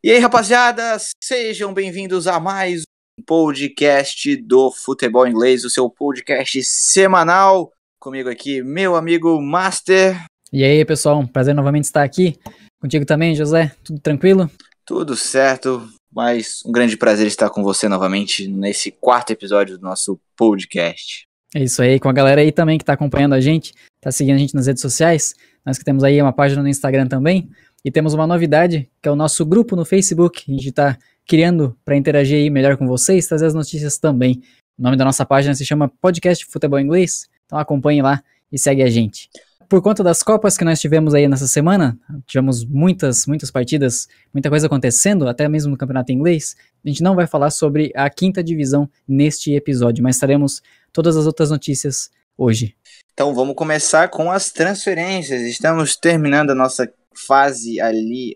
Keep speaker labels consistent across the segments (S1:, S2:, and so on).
S1: E aí, rapaziada, sejam bem-vindos a mais um podcast do Futebol Inglês, o seu podcast semanal. Comigo aqui, meu amigo Master.
S2: E aí, pessoal, prazer novamente estar aqui. Contigo também, José, tudo tranquilo?
S1: Tudo certo, mas um grande prazer estar com você novamente nesse quarto episódio do nosso podcast.
S2: É isso aí, com a galera aí também que está acompanhando a gente, está seguindo a gente nas redes sociais. Nós que temos aí uma página no Instagram também. E temos uma novidade, que é o nosso grupo no Facebook. A gente está criando para interagir aí melhor com vocês, trazer as notícias também. O nome da nossa página se chama Podcast Futebol Inglês, então acompanhe lá e segue a gente. Por conta das Copas que nós tivemos aí nessa semana, tivemos muitas partidas, muita coisa acontecendo, até mesmo no campeonato inglês. A gente não vai falar sobre a quinta divisão neste episódio, mas teremos todas as outras notícias hoje.
S1: Então vamos começar com as transferências. Estamos terminando a nossa fase ali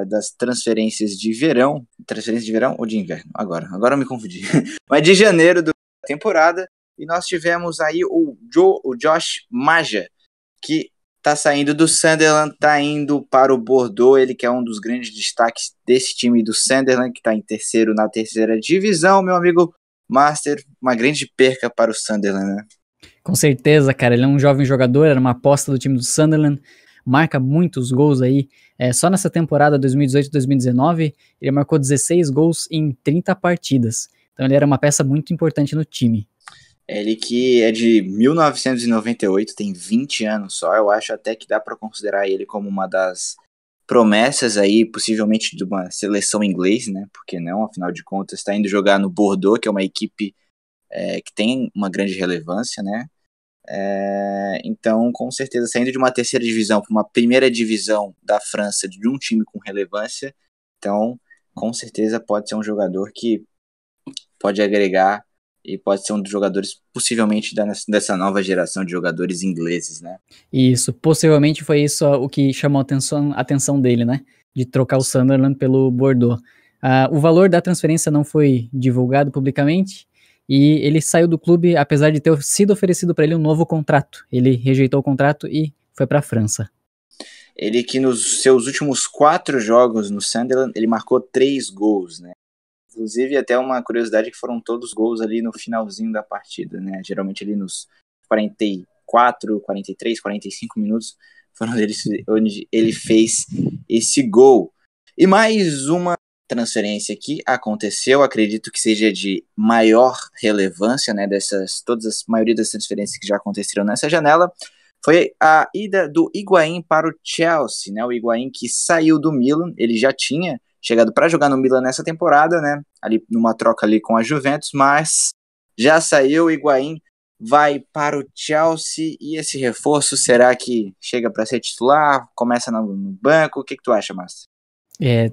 S1: das transferências de verão. Transferência de verão ou de inverno? Agora eu me confundi. Mas de janeiro da temporada. E nós tivemos aí o Josh Maja, que tá saindo do Sunderland, tá indo para o Bordeaux. Ele que é um dos grandes destaques desse time do Sunderland, que tá em terceiro na terceira divisão, meu amigo Master. Uma grande perca para o Sunderland, né?
S2: Com certeza, cara, ele é um jovem jogador, era uma aposta do time do Sunderland, marca muitos gols aí, só nessa temporada 2018-2019, ele marcou 16 gols em 30 partidas, então ele era uma peça muito importante no time.
S1: Ele que é de 1998, tem 20 anos só, eu acho até que dá para considerar ele como uma das promessas aí, possivelmente de uma seleção inglesa, né, porque não, afinal de contas, está indo jogar no Bordeaux, que é uma equipe que tem uma grande relevância, né. Então, com certeza, saindo de uma terceira divisão para uma primeira divisão da França, de um time com relevância, então, com certeza pode ser um jogador que pode agregar e pode ser um dos jogadores, possivelmente, dessa nova geração de jogadores ingleses, né?
S2: Isso, possivelmente foi isso o que chamou a atenção dele, né? De trocar o Sunderland pelo Bordeaux. O valor da transferência não foi divulgado publicamente, e ele saiu do clube, apesar de ter sido oferecido para ele um novo contrato. Ele rejeitou o contrato e foi para a França.
S1: Ele que nos seus últimos 4 jogos no Sunderland, ele marcou 3 gols, né? Inclusive, até uma curiosidade que foram todos gols ali no finalzinho da partida, né? Geralmente ali nos 44, 43, 45 minutos foram eles onde ele fez esse gol. E mais uma transferência que aconteceu, acredito que seja de maior relevância, né, todas as maioria das transferências que já aconteceram nessa janela, foi a ida do Higuaín para o Chelsea, né, o Higuaín que saiu do Milan, ele já tinha chegado para jogar no Milan nessa temporada, né, ali numa troca ali com a Juventus, mas já saiu, o Higuaín vai para o Chelsea, e esse reforço, será que chega para ser titular, começa no banco, o que tu acha, Márcio?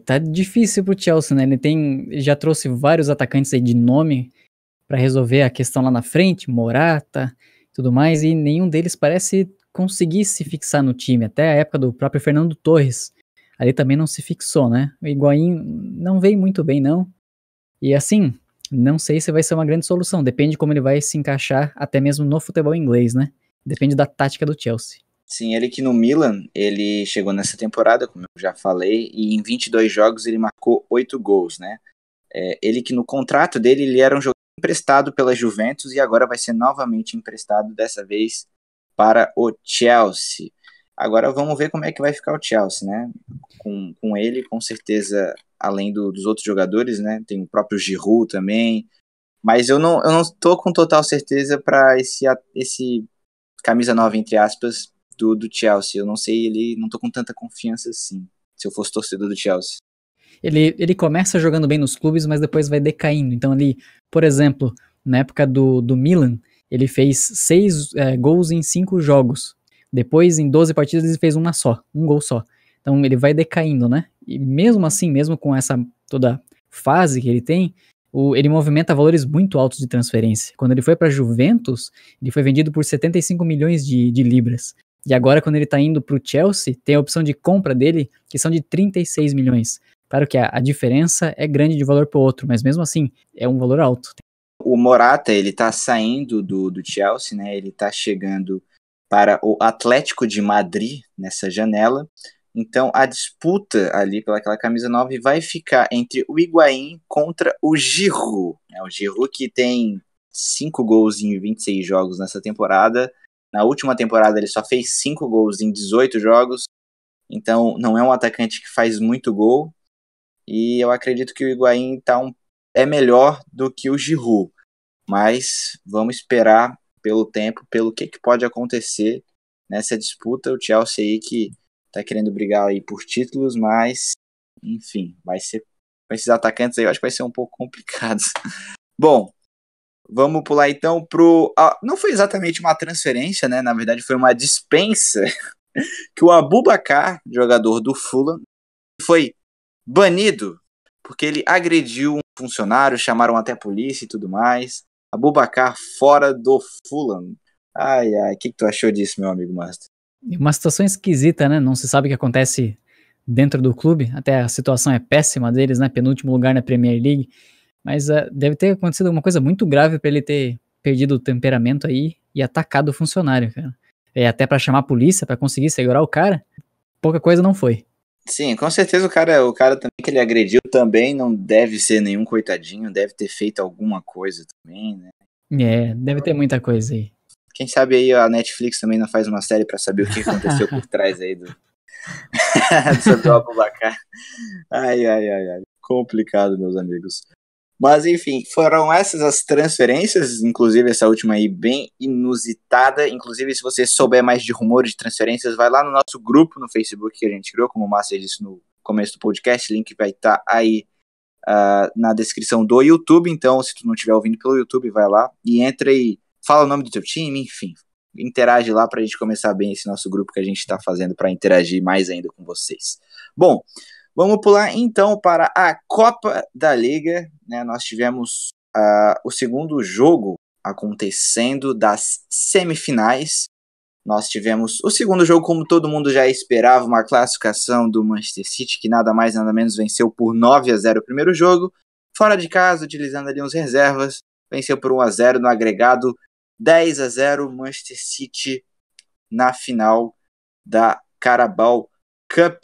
S2: Tá difícil pro Chelsea, né? Ele já trouxe vários atacantes aí de nome para resolver a questão lá na frente, Morata e tudo mais, e nenhum deles parece conseguir se fixar no time. Até a época do próprio Fernando Torres, ali também não se fixou, né? O Higuaín não veio muito bem, não. E assim, não sei se vai ser uma grande solução. Depende de como ele vai se encaixar até mesmo no futebol inglês, né? Depende da tática do Chelsea.
S1: Sim, ele que no Milan, ele chegou nessa temporada, como eu já falei, e em 22 jogos ele marcou 8 gols, né? Ele que no contrato dele, ele era um jogador emprestado pela Juventus e agora vai ser novamente emprestado, dessa vez para o Chelsea. Agora vamos ver como é que vai ficar o Chelsea, né? Com ele, com certeza, além dos outros jogadores, né? Tem o próprio Giroud também, mas eu não tô com total certeza para esse camisa nova, entre aspas, do Chelsea. Eu não sei, não tô com tanta confiança assim, se eu fosse torcedor do Chelsea.
S2: Ele começa jogando bem nos clubes, mas depois vai decaindo. Então ali, por exemplo, na época do Milan, ele fez 6 gols em 5 jogos. Depois, em 12 partidas, ele fez um gol só. Então ele vai decaindo, né? E mesmo assim, mesmo com essa toda fase que ele tem, ele movimenta valores muito altos de transferência. Quando ele foi para Juventus, ele foi vendido por 75 milhões de libras. E agora, quando ele está indo para o Chelsea, tem a opção de compra dele, que são de 36 milhões. Claro que a diferença é grande de valor para o outro, mas mesmo assim, é um valor alto.
S1: O Morata, ele tá saindo do Chelsea, né? Ele tá chegando para o Atlético de Madrid nessa janela. Então a disputa ali pelaquela camisa 9 vai ficar entre o Higuaín contra o Giroud. O Giroud que tem 5 gols em 26 jogos nessa temporada. Na última temporada ele só fez 5 gols em 18 jogos. Então não é um atacante que faz muito gol. E eu acredito que o Higuaín é melhor do que o Giroud. Mas vamos esperar pelo tempo, pelo que pode acontecer nessa disputa. O Chelsea aí que tá querendo brigar aí por títulos, mas enfim, vai ser com esses atacantes aí, eu acho que vai ser um pouco complicado. Bom, vamos pular então não foi exatamente uma transferência, né? Na verdade foi uma dispensa que o Aboubakar, jogador do Fulham, foi banido porque ele agrediu um funcionário, chamaram até a polícia e tudo mais. Aboubakar fora do Fulham. Ai, o que tu achou disso, meu amigo Master?
S2: Uma situação esquisita, né? Não se sabe o que acontece dentro do clube. Até a situação é péssima deles, né? Penúltimo lugar na Premier League. Mas deve ter acontecido alguma coisa muito grave para ele ter perdido o temperamento aí e atacado o funcionário, cara. Até para chamar a polícia, para conseguir segurar o cara, pouca coisa não foi.
S1: Sim, com certeza o cara também que ele agrediu também não deve ser nenhum coitadinho, deve ter feito alguma coisa também, né?
S2: Deve ter muita coisa aí.
S1: Quem sabe aí a Netflix também não faz uma série pra saber o que aconteceu por trás aí sobre o Aboubakar. Ai. Complicado, meus amigos. Mas enfim, foram essas as transferências, inclusive essa última aí bem inusitada. Inclusive, se você souber mais de rumores de transferências, vai lá no nosso grupo no Facebook que a gente criou, como o Márcio disse no começo do podcast, o link vai estar aí na descrição do YouTube. Então, se tu não estiver ouvindo pelo YouTube, vai lá e entra e fala o nome do teu time, enfim. Interage lá pra gente começar bem esse nosso grupo que a gente tá fazendo para interagir mais ainda com vocês. Bom, vamos pular então para a Copa da Liga, né? Nós tivemos o segundo jogo acontecendo das semifinais. Nós tivemos o segundo jogo, como todo mundo já esperava, uma classificação do Manchester City, que nada mais nada menos venceu por 9-0 o primeiro jogo. Fora de casa, utilizando ali uns reservas, venceu por 1-0 no agregado, 10-0 Manchester City na final da Carabao Cup.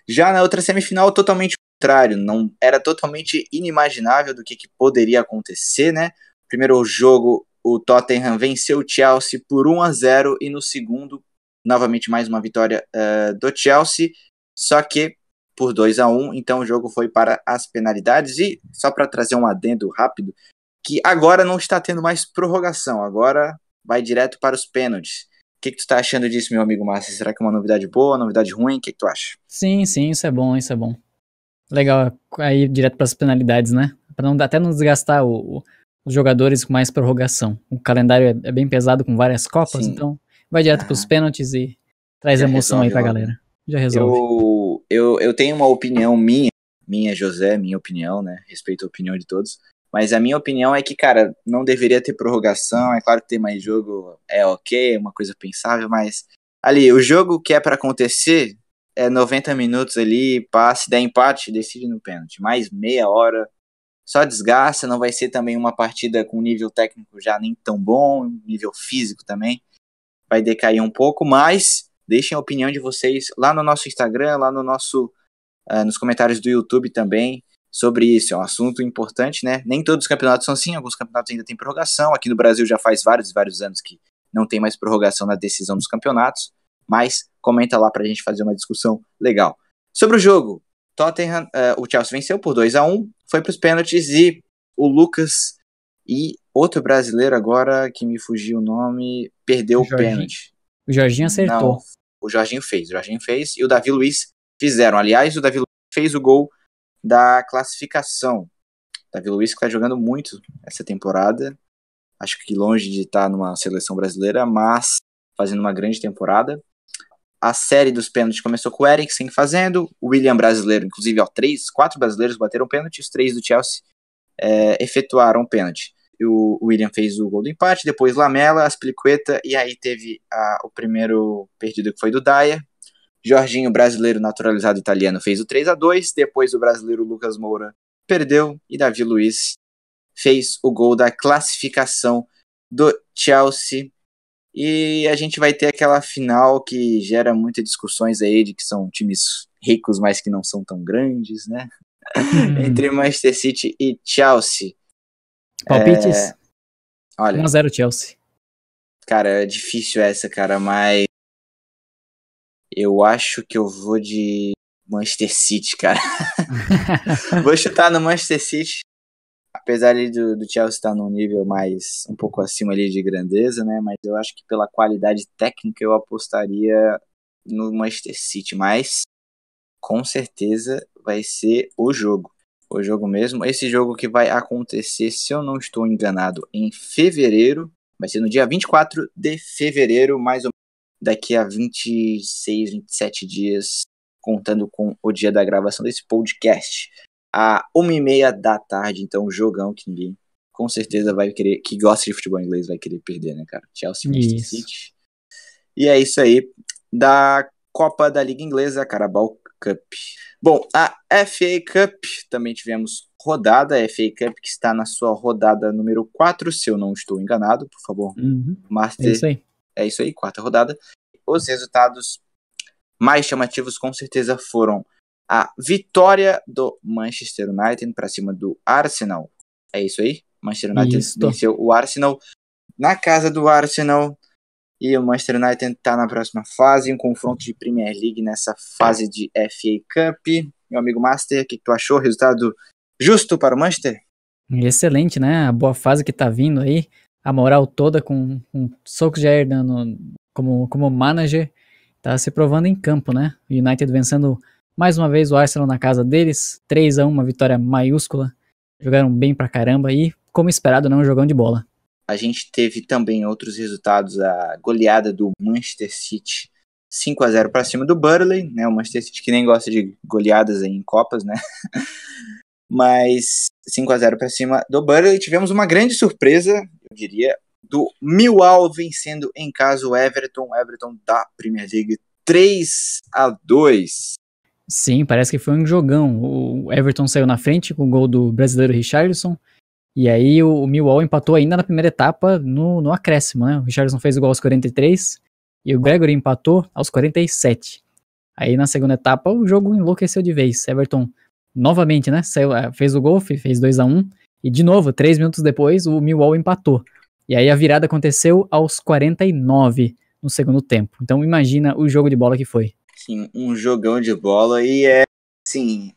S1: Já na outra semifinal, totalmente contrário, não era totalmente inimaginável do que poderia acontecer, né? Primeiro jogo, o Tottenham venceu o Chelsea por 1-0 e no segundo, novamente mais uma vitória do Chelsea, só que por 2-1, então o jogo foi para as penalidades. E só para trazer um adendo rápido, que agora não está tendo mais prorrogação, agora vai direto para os pênaltis. O que tu tá achando disso, meu amigo Márcio? Será que é uma novidade boa, novidade ruim? O que tu acha?
S2: Sim, isso é bom, isso é bom. Legal, aí direto para as penalidades, né? Para até não desgastar os jogadores com mais prorrogação. O calendário é bem pesado com várias Copas,
S1: Sim.
S2: Então vai direto para os pênaltis e traz emoção aí pra
S1: logo,
S2: galera. Já resolve.
S1: Eu tenho uma opinião minha, José, minha opinião, né? Respeito a opinião de todos. Mas a minha opinião é que, cara, não deveria ter prorrogação. É claro que ter mais jogo é ok, é uma coisa pensável, mas ali, o jogo que é para acontecer é 90 minutos ali, se der empate, decide no pênalti. Mais meia hora, só desgasta, não vai ser também uma partida com nível técnico já nem tão bom, nível físico também vai decair um pouco, mas deixem a opinião de vocês lá no nosso Instagram, lá no nos comentários do YouTube também, sobre isso. É um assunto importante, né? Nem todos os campeonatos são assim, alguns campeonatos ainda têm prorrogação. Aqui no Brasil já faz vários anos que não tem mais prorrogação na decisão dos campeonatos, mas comenta lá pra gente fazer uma discussão legal. Sobre o jogo, Tottenham, o Chelsea venceu por 2-1, foi para os pênaltis e o Lucas e outro brasileiro agora, que me fugiu o nome, perdeu o pênalti.
S2: O Jorginho acertou.
S1: Não, o Jorginho fez e o Davi Luiz fizeram. Aliás, o Davi Luiz fez o gol da classificação. Davi Luiz que está jogando muito essa temporada, acho que longe de estar numa seleção brasileira, mas fazendo uma grande temporada. A série dos pênaltis começou com o Eriksen fazendo, o William brasileiro, inclusive 4 brasileiros bateram pênalti, os 3 do Chelsea efetuaram pênalti. O William fez o gol do empate, depois Lamela, Aspilicueta, e aí teve o primeiro perdido que foi do Dyer. Jorginho, brasileiro naturalizado italiano, fez o 3-2, depois o brasileiro Lucas Moura perdeu e Davi Luiz fez o gol da classificação do Chelsea. E a gente vai ter aquela final que gera muitas discussões aí de que são times ricos, mas que não são tão grandes, né? Entre Manchester City e Chelsea.
S2: Palpites?
S1: Olha,
S2: 1-0 Chelsea.
S1: cara, é difícil essa, cara, mas eu acho que eu vou de Manchester City, cara. Vou chutar no Manchester City, apesar ali do Chelsea estar num nível mais, um pouco acima ali de grandeza, né? Mas eu acho que pela qualidade técnica eu apostaria no Manchester City, mas com certeza vai ser o jogo mesmo. Esse jogo que vai acontecer, se eu não estou enganado, em fevereiro, vai ser no dia 24 de fevereiro, mais ou menos daqui a 26, 27 dias, contando com o dia da gravação desse podcast, a 1h30 da tarde. Então, um jogão que ninguém com certeza vai querer, que gosta de futebol inglês, vai querer perder, né, cara? Chelsea, Manchester City. E é isso aí da Copa da Liga Inglesa, Carabao Cup. Bom, a FA Cup, também tivemos rodada, a FA Cup que está na sua rodada número 4, se eu não estou enganado, por favor, Master.
S2: É isso aí.
S1: É isso aí, quarta rodada. Os resultados mais chamativos com certeza foram a vitória do Manchester United para cima do Arsenal. É isso aí? Manchester United venceu o Arsenal na casa do Arsenal. E o Manchester United está na próxima fase, um confronto de Premier League nessa fase de FA Cup. Meu amigo Master, o que tu achou? Resultado justo para o Manchester?
S2: Excelente, né? A boa fase que tá vindo aí, a moral toda com Solskjaer como manager, tá se provando em campo, né? O United vencendo mais uma vez o Arsenal na casa deles, 3-1, uma vitória maiúscula. Jogaram bem pra caramba e, como esperado, um jogão de bola.
S1: A gente teve também outros resultados, a goleada do Manchester City, 5-0 para cima do Burnley, né? O Manchester City que nem gosta de goleadas em Copas, né? Mas 5-0 para cima do Burnley. Tivemos uma grande surpresa, eu diria, do Millwall vencendo em casa o Everton da Premier League 3-2.
S2: Sim, parece que foi um jogão. O Everton saiu na frente com o gol do brasileiro Richarlison. E aí o Millwall empatou ainda na primeira etapa no acréscimo, né? O Richarlison fez o gol aos 43 e o Gregory empatou aos 47. Aí na segunda etapa o jogo enlouqueceu de vez. Everton novamente, né? Fez o gol, fez 2-1 e de novo, 3 minutos depois, o Millwall empatou. E aí a virada aconteceu aos 49 no segundo tempo. Então imagina o jogo de bola que foi.
S1: Sim, um jogão de bola e sim,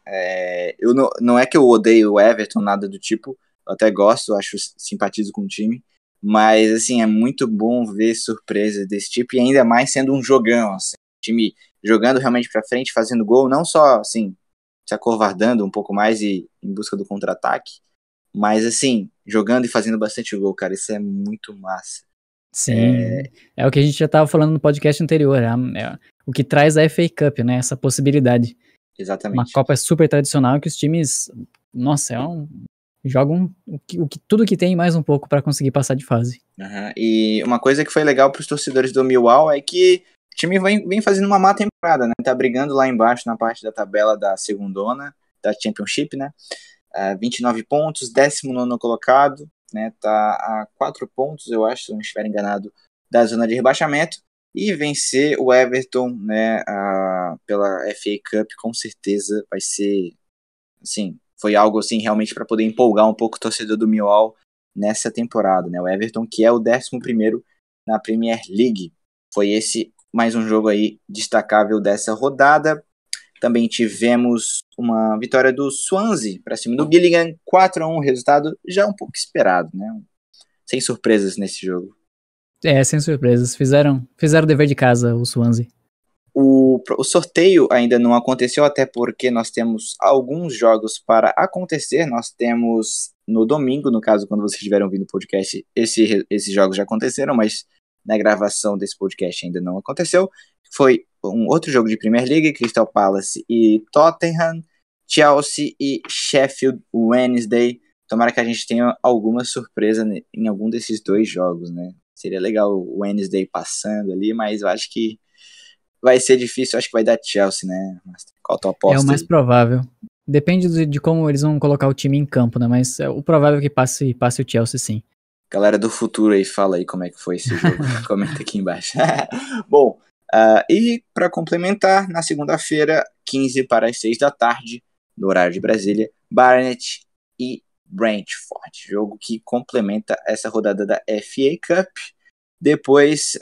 S1: eu não é que eu odeio o Everton, nada do tipo. Eu até gosto, acho simpatizo com o time, mas assim, é muito bom ver surpresa desse tipo, e ainda mais sendo um jogão, assim, o time jogando realmente pra frente, fazendo gol, não só assim, se acovardando um pouco mais e em busca do contra-ataque, mas assim, jogando e fazendo bastante gol, cara, isso é muito massa.
S2: Sim, é o que a gente já estava falando no podcast anterior, o que traz a FA Cup, né, essa possibilidade.
S1: Exatamente.
S2: Uma Copa super tradicional que os times, nossa, jogam tudo que tem mais um pouco para conseguir passar de fase.
S1: E uma coisa que foi legal para os torcedores do Millwall é que o time vem fazendo uma má temporada, né? Tá brigando lá embaixo na parte da tabela da segundona, da Championship, né? 29 pontos, 19º colocado, né? Tá a 4 pontos, eu acho, se eu não estiver enganado, da zona de rebaixamento. E vencer o Everton, né? Pela FA Cup, com certeza vai ser, assim, foi algo assim realmente para poder empolgar um pouco o torcedor do Millwall nessa temporada, né? O Everton, que é o 11º na Premier League. Foi esse mais um jogo aí destacável dessa rodada. Também tivemos uma vitória do Swansea para cima do Gillingham, 4-1, resultado já um pouco esperado, né? Sem surpresas nesse jogo.
S2: Sem surpresas. Fizeram o dever de casa, o Swansea.
S1: O sorteio ainda não aconteceu, até porque nós temos alguns jogos para acontecer. Nós temos no domingo, no caso, quando vocês estiverem ouvindo o podcast, esses jogos já aconteceram, mas na gravação desse podcast ainda não aconteceu. Foi um outro jogo de Premier League, Crystal Palace e Tottenham, Chelsea e Sheffield Wednesday. Tomara que a gente tenha alguma surpresa em algum desses dois jogos, né? Seria legal o Wednesday passando ali, mas eu acho que vai ser difícil, acho que vai dar Chelsea, né? Qual a tua aposta?
S2: É o mais
S1: aí?
S2: provável. Depende de como eles vão colocar o time em campo, né? Mas é o provável que passe o Chelsea, sim.
S1: Galera do futuro aí, fala aí como é que foi esse jogo. Comenta aqui embaixo. Bom, e para complementar, na segunda-feira, 15 para as 6 da tarde, no horário de Brasília, Barnet e Brentford. Jogo que complementa essa rodada da FA Cup. Depois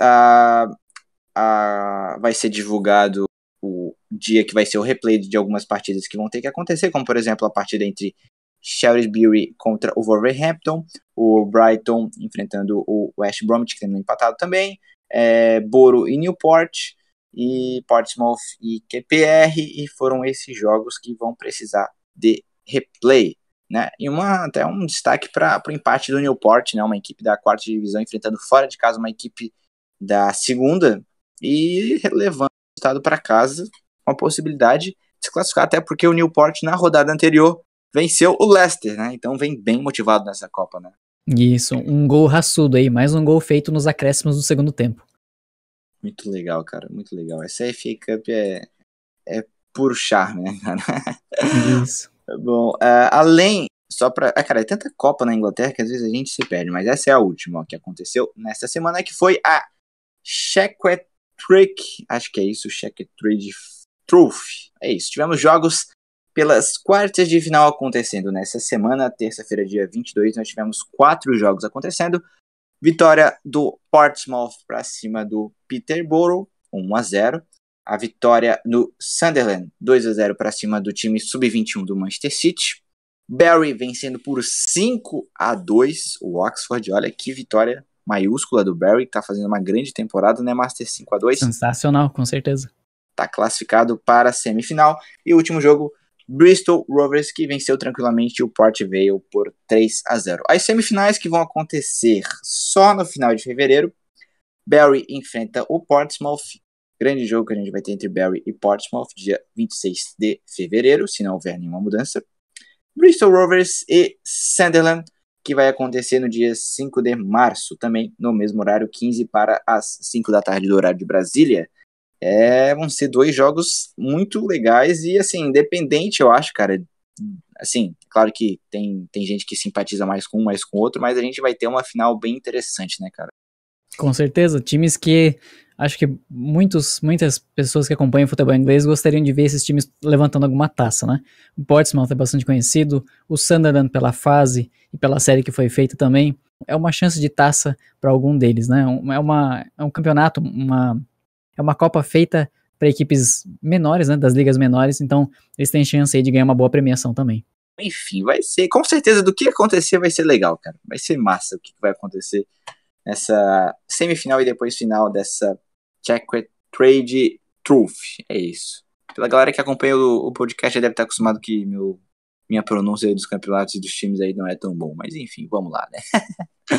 S1: vai ser divulgado o dia que vai ser o replay de algumas partidas que vão ter que acontecer, como por exemplo a partida entre Shrewsbury contra o Wolverhampton, o Brighton enfrentando o West Bromwich, que terminou empatado também, Boro e Newport, e Portsmouth e QPR, e foram esses jogos que vão precisar de replay, né? E até um destaque para o empate do Newport, né? Uma equipe da quarta divisão enfrentando fora de casa uma equipe da segunda e levando o resultado para casa, com a possibilidade de se classificar, até porque o Newport na rodada anterior venceu o Leicester, né? Então vem bem motivado nessa Copa, né?
S2: Isso, um gol raçudo aí, mais um gol feito nos acréscimos do segundo tempo.
S1: Muito legal, cara, muito legal. Essa FA Cup é puro charme, né, cara?
S2: Isso.
S1: Bom, cara, é tanta Copa na Inglaterra que às vezes a gente se perde, mas essa é a última que aconteceu nesta semana, que foi a Shackletrick, acho que é isso, Shackletrick Trophy. É isso, tivemos jogos pelas quartas de final acontecendo nessa semana, terça-feira, dia 22, nós tivemos 4 jogos acontecendo. Vitória do Portsmouth para cima do Peterborough, 1-0. A vitória no Sunderland, 2-0 para cima do time sub-21 do Manchester City. Barry vencendo por 5-2 o Oxford. Olha que vitória maiúscula do Barry, que está fazendo uma grande temporada, né, Master? 5-2.
S2: Sensacional, com certeza.
S1: Está classificado para a semifinal. E o último jogo, Bristol Rovers, que venceu tranquilamente o Port Vale por 3-0. As semifinais que vão acontecer só no final de fevereiro. Barry enfrenta o Portsmouth. Grande jogo que a gente vai ter entre Barry e Portsmouth, dia 26 de fevereiro, se não houver nenhuma mudança. Bristol Rovers e Sunderland, que vai acontecer no dia 5 de março, também no mesmo horário, 15 para as 5 da tarde do horário de Brasília. Vão ser 2 jogos muito legais e, assim, independente, eu acho, cara. Assim, claro que tem gente que simpatiza mais com um, mais com o outro, mas a gente vai ter uma final bem interessante, né, cara?
S2: Com certeza, times que acho que muitas pessoas que acompanham o futebol inglês gostariam de ver esses times levantando alguma taça, né? O Portsmouth é bastante conhecido, o Sunderland pela fase e pela série que foi feita também, é uma chance de taça para algum deles, né? É um campeonato, é uma Copa feita para equipes menores, né, das ligas menores, então eles têm chance aí de ganhar uma boa premiação também.
S1: Enfim, vai ser, com certeza, do que acontecer vai ser legal, cara. Vai ser massa o que vai acontecer nessa semifinal e depois final dessa Shackletrick Trophy. É isso. Pela galera que acompanha o podcast já deve estar acostumado que minha pronúncia dos campeonatos e dos times aí não é tão bom. Mas enfim, vamos lá, né?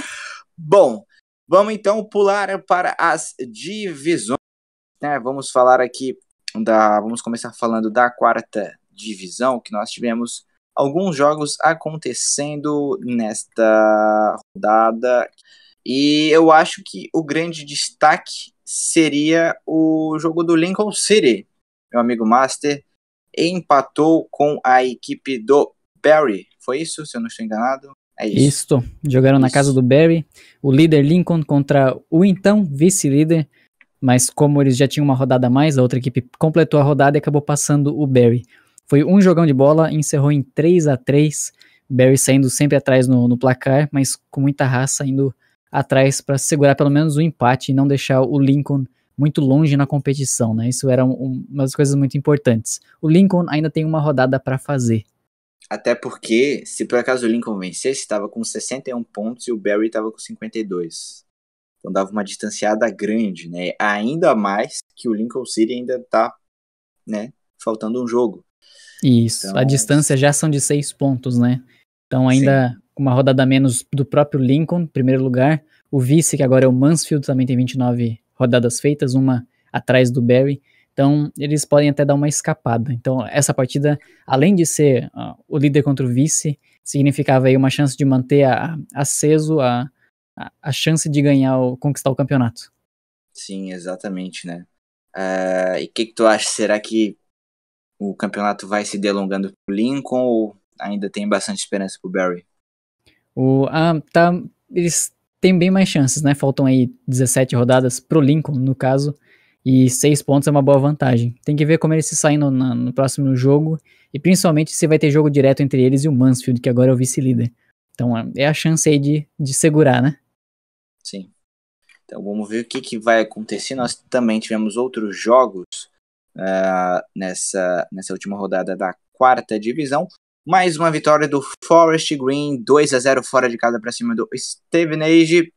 S1: Bom, vamos então pular para as divisões. Né? Vamos falar aqui vamos começar falando da quarta divisão, que nós tivemos alguns jogos acontecendo nesta rodada. E eu acho que o grande destaque seria o jogo do Lincoln City. Meu amigo Master empatou com a equipe do Barry. Foi isso, se eu não estou enganado? É isso.
S2: Isso, jogaram na casa do Barry, o líder Lincoln contra o então vice-líder, mas como eles já tinham uma rodada a mais, a outra equipe completou a rodada e acabou passando o Barry. Foi um jogão de bola, encerrou em 3-3, Barry saindo sempre atrás no placar, mas com muita raça, indo atrás para segurar pelo menos o empate e não deixar o Lincoln muito longe na competição, né? Isso era uma das coisas muito importantes. O Lincoln ainda tem uma rodada para fazer.
S1: Até porque, se por acaso o Lincoln vencesse, estava com 61 pontos e o Barry estava com 52. Então dava uma distanciada grande, né? Ainda mais que o Lincoln City ainda tá, né, faltando um jogo.
S2: Isso,
S1: então,
S2: a distância já são de 6 pontos, né? Então ainda com uma rodada a menos do próprio Lincoln, primeiro lugar. O vice, que agora é o Mansfield, também tem 29 rodadas feitas, uma atrás do Barry. Então eles podem até dar uma escapada. Então essa partida, além de ser o líder contra o vice, significava aí uma chance de manter aceso a chance de ganhar, conquistar o campeonato.
S1: Sim, exatamente, né? E o que tu acha? Será que o campeonato vai se delongando pro Lincoln ou ainda tem bastante esperança pro Barry?
S2: Eles tem bem mais chances, né? Faltam aí 17 rodadas pro Lincoln, no caso, e 6 pontos é uma boa vantagem. Tem que ver como eles se saem no próximo jogo, e principalmente se vai ter jogo direto entre eles e o Mansfield, que agora é o vice-líder. Então é a chance aí de segurar, né?
S1: Sim. Então vamos ver o que vai acontecer. Nós também tivemos outros jogos nessa última rodada da quarta divisão. Mais uma vitória do Forest Green, 2-0 fora de casa para cima do Stevenage.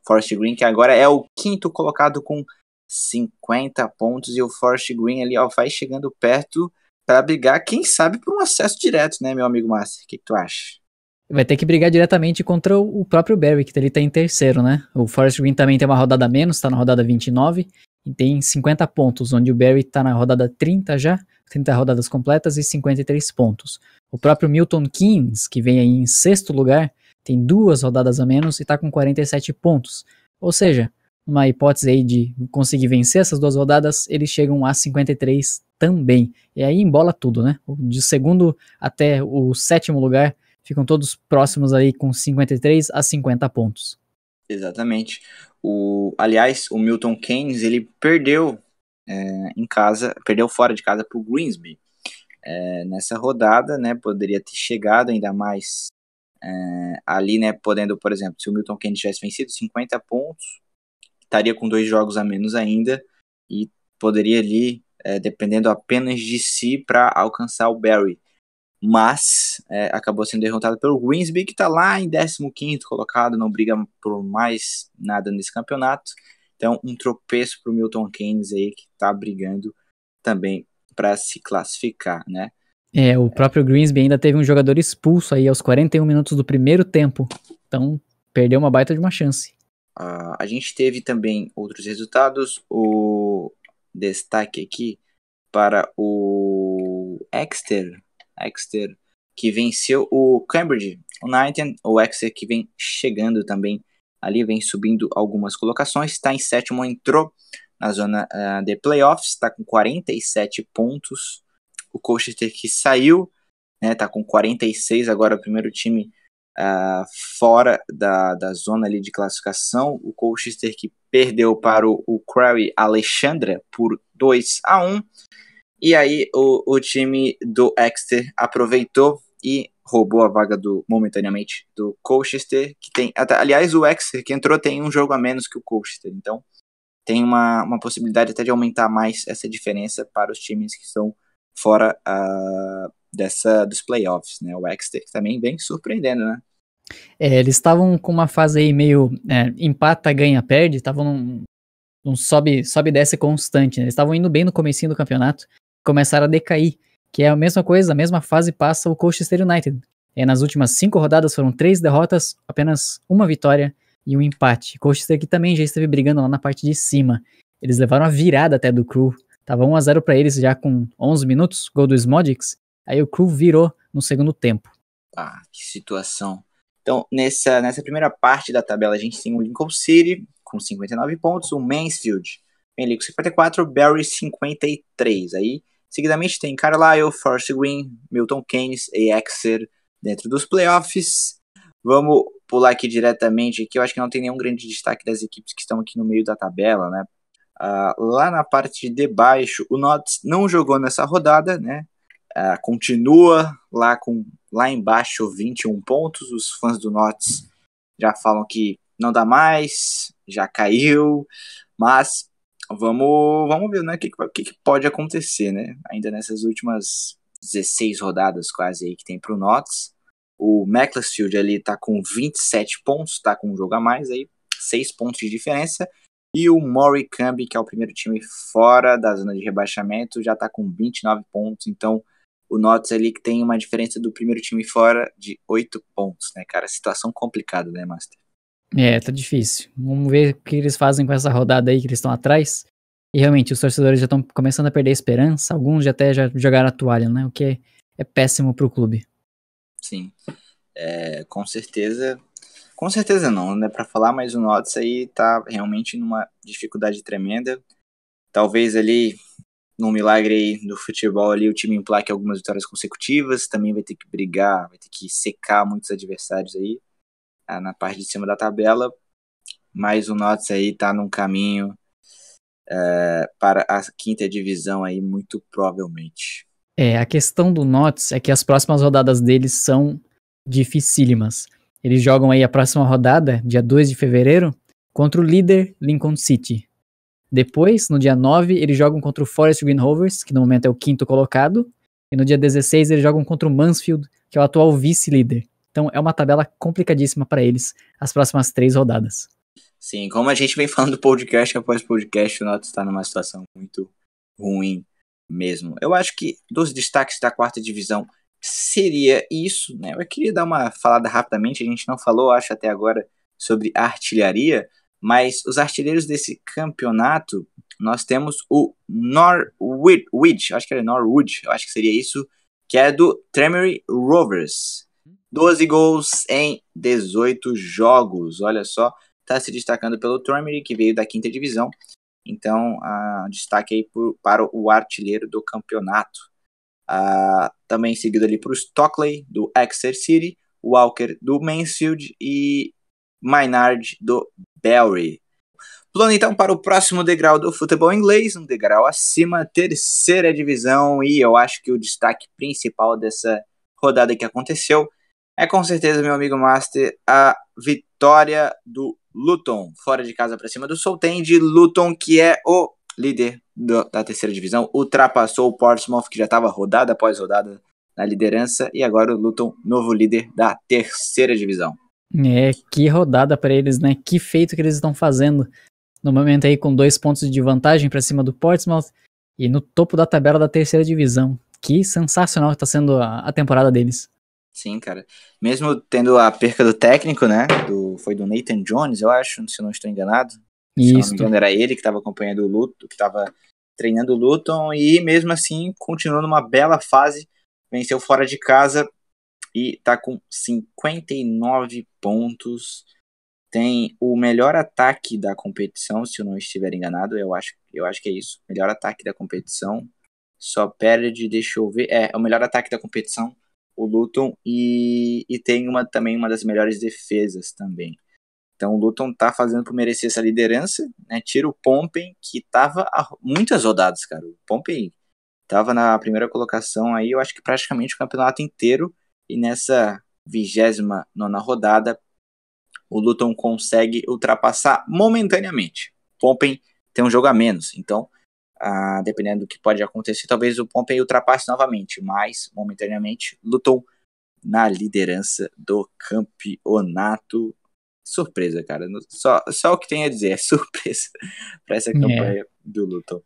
S1: Forest Green, que agora é o quinto colocado com 50 pontos, e o Forest Green ali vai chegando perto para brigar, quem sabe, por um acesso direto, né, meu amigo Márcio? O que tu acha?
S2: Vai ter que brigar diretamente contra o próprio Barry, que ele tá em terceiro, né? O Forest Green também tem uma rodada a menos, tá na rodada 29, e tem 50 pontos, onde o Barry tá na rodada 30 já, 30 rodadas completas e 53 pontos. O próprio Milton Keynes, que vem aí em sexto lugar, tem 2 rodadas a menos e tá com 47 pontos. Ou seja, uma hipótese aí de conseguir vencer essas 2 rodadas, eles chegam a 53 também. E aí embola tudo, né? De segundo até o sétimo lugar, ficam todos próximos aí com 53 a 50 pontos.
S1: Exatamente. Aliás, o Milton Keynes, ele perdeu em casa, perdeu fora de casa para o Grimsby. Nessa rodada, né, poderia ter chegado ainda mais ali, né, podendo, por exemplo, se o Milton Keynes tivesse vencido 50 pontos, estaria com 2 jogos a menos ainda, e poderia ali, dependendo apenas de si, para alcançar o Barry. Mas acabou sendo derrotado pelo Grimsby, que está lá em 15º colocado, não briga por mais nada nesse campeonato. Então, um tropeço para o Milton Keynes aí, que está brigando também para se classificar, né?
S2: O próprio Grimsby ainda teve um jogador expulso aí aos 41 minutos do primeiro tempo. Então, perdeu uma baita de uma chance.
S1: A gente teve também outros resultados. O destaque aqui para o Exeter, que venceu o Cambridge United. O Exeter, que vem chegando também ali, vem subindo algumas colocações, está em sétimo, entrou na zona de playoffs, está com 47 pontos. O Colchester, que saiu, né, está com 46, agora o primeiro time fora da zona ali de classificação. O Colchester, que perdeu para o Crewe Alexandra por 2-1. E aí o time do Exeter aproveitou e roubou a vaga momentaneamente do Colchester, que tem, aliás, o Exeter que entrou tem um jogo a menos que o Colchester, então tem uma possibilidade até de aumentar mais essa diferença para os times que estão fora dos playoffs, né? O Exeter também vem surpreendendo, né?
S2: Eles estavam com uma fase aí meio empata, ganha, perde, estavam num sobe e desce constante, né? Eles estavam indo bem no comecinho do campeonato, começaram a decair, que é a mesma coisa, a mesma fase passa o Colchester United. Nas últimas 5 rodadas foram 3 derrotas, apenas uma vitória e um empate. Colchester que também já esteve brigando lá na parte de cima. Eles levaram a virada até do Crewe, tava 1-0 para eles já com 11 minutos, gol do Smodix, aí o Crewe virou no segundo tempo.
S1: Que situação. Então, nessa primeira parte da tabela, a gente tem o Lincoln City com 59 pontos, o Mansfield vem ali com 54, o Barry 53. Aí, seguidamente, tem Carlisle, Forest Green, Milton Keynes e Exeter dentro dos playoffs. Vamos pular aqui diretamente, que eu acho que não tem nenhum grande destaque das equipes que estão aqui no meio da tabela, né? Lá na parte de baixo, o Notts não jogou nessa rodada, né? Continua lá embaixo 21 pontos. Os fãs do Notts já falam que não dá mais, já caiu, mas vamos ver, né, o que pode acontecer, né? Ainda nessas últimas 16 rodadas quase aí que tem pro Notts. O Macclesfield ali tá com 27 pontos, tá com um jogo a mais aí, 6 pontos de diferença. E o Morecambe, que é o primeiro time fora da zona de rebaixamento, já tá com 29 pontos, então o Notts ali que tem uma diferença do primeiro time fora de 8 pontos, né, cara? Situação complicada, né, Master?
S2: Tá difícil. Vamos ver o que eles fazem com essa rodada aí que eles estão atrás. E realmente, os torcedores já estão começando a perder a esperança. Alguns já jogaram a toalha, né? O que é péssimo pro clube.
S1: Sim, com certeza. Com certeza não é pra falar, mas o Notts aí tá realmente numa dificuldade tremenda. Talvez ali, num milagre aí do futebol ali, o time emplaque algumas vitórias consecutivas. Também vai ter que brigar, vai ter que secar muitos adversários aí na parte de cima da tabela. mas o Notts aí tá num caminho para a quinta divisão aí, muito provavelmente.
S2: A questão do Notts é que as próximas rodadas deles são dificílimas. Eles jogam aí a próxima rodada, dia 2 de fevereiro, contra o líder Lincoln City. Depois, no dia 9, eles jogam contra o Forest Green Rovers, que no momento é o quinto colocado. E no dia 16, eles jogam contra o Mansfield, que é o atual vice-líder. Então é uma tabela complicadíssima para eles, as próximas 3 rodadas.
S1: Sim, como a gente vem falando podcast após podcast, o Notts está numa situação muito ruim mesmo. Eu acho que dos destaques da quarta divisão seria isso, né? Eu queria dar uma falada rapidamente, a gente não falou, acho, até agora, sobre artilharia, mas os artilheiros desse campeonato, nós temos o Norwich, acho que era Norwood, eu acho que seria isso, que é do Tranmere Rovers. 12 gols em 18 jogos, olha só, está se destacando pelo Tranmere, que veio da quinta divisão. Então, destaque aí para o artilheiro do campeonato. Também seguido ali para o Stockley, do Exeter City, Walker, do Mansfield e Maynard, do Bury. Plano então para o próximo degrau do futebol inglês, um degrau acima, terceira divisão, e eu acho que o destaque principal dessa rodada que aconteceu é com certeza, meu amigo Master, a vitória do Luton, fora de casa para cima do Southend. Luton, que é o líder da terceira divisão, ultrapassou o Portsmouth, que já estava rodada após rodada na liderança, e agora o Luton, novo líder da terceira divisão.
S2: Que rodada para eles, né? Que feito que eles estão fazendo. No momento aí com 2 pontos de vantagem para cima do Portsmouth e no topo da tabela da terceira divisão. Que sensacional que está sendo a temporada deles.
S1: Sim, cara. Mesmo tendo a perca do técnico, né? Foi do Nathan Jones, eu acho, se eu não estou enganado. Se eu não me engano, era ele que estava acompanhando o Luton, que estava treinando o Luton, e mesmo assim continuou numa bela fase, venceu fora de casa e está com 59 pontos. Tem o melhor ataque da competição, se eu não estiver enganado, eu acho que é isso. Melhor ataque da competição. Só perde, deixa eu ver. É o melhor ataque da competição, o Luton, e tem também uma das melhores defesas também. Então o Luton tá fazendo por merecer essa liderança, né? Tira o Pompey, que tava há muitas rodadas, cara. O Pompey tava na primeira colocação aí, eu acho que praticamente o campeonato inteiro, e nessa 29ª rodada, o Luton consegue ultrapassar momentaneamente. Pompey tem um jogo a menos, então, dependendo do que pode acontecer, talvez o Pompey ultrapasse novamente, mas momentaneamente Luton na liderança do campeonato. Surpresa, cara. Só o que tem a dizer é surpresa para essa campanha do Luton.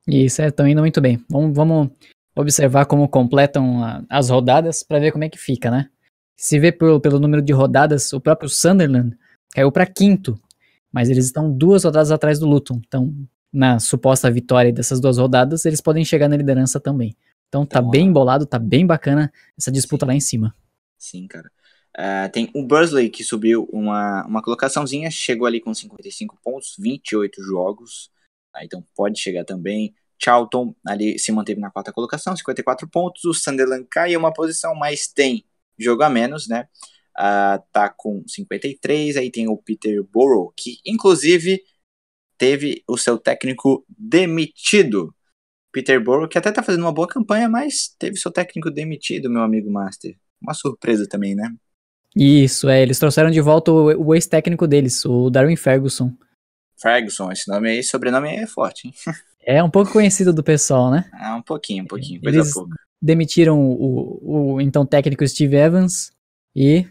S2: Isso, estão indo muito bem. Vamos observar como completam as rodadas para ver como é que fica, né? Se vê pelo número de rodadas, o próprio Sunderland caiu para quinto, mas eles estão 2 rodadas atrás do Luton. Então, na suposta vitória dessas 2 rodadas, eles podem chegar na liderança também. Então tá bem embolado, tá bem bacana essa disputa lá em cima.
S1: Sim, cara. Tem o Bursley, que subiu uma colocaçãozinha, chegou ali com 55 pontos, 28 jogos, então pode chegar também. Charlton ali se manteve na 4ª colocação, 54 pontos. O Sunderland caiu uma posição, mas tem jogo a menos, né? Tá com 53. Aí tem o Peterborough, que inclusive teve o seu técnico demitido. Peterborough, que até tá fazendo uma boa campanha, mas teve seu técnico demitido, meu amigo Master. Uma surpresa também, né?
S2: Isso, eles trouxeram de volta o ex-técnico deles, o Darren Ferguson.
S1: Ferguson, esse nome aí, sobrenome aí é forte, hein?
S2: É um pouco conhecido do pessoal, né?
S1: Um pouquinho, coisa
S2: Eles
S1: pouca.
S2: demitiram o então técnico Steve Evans e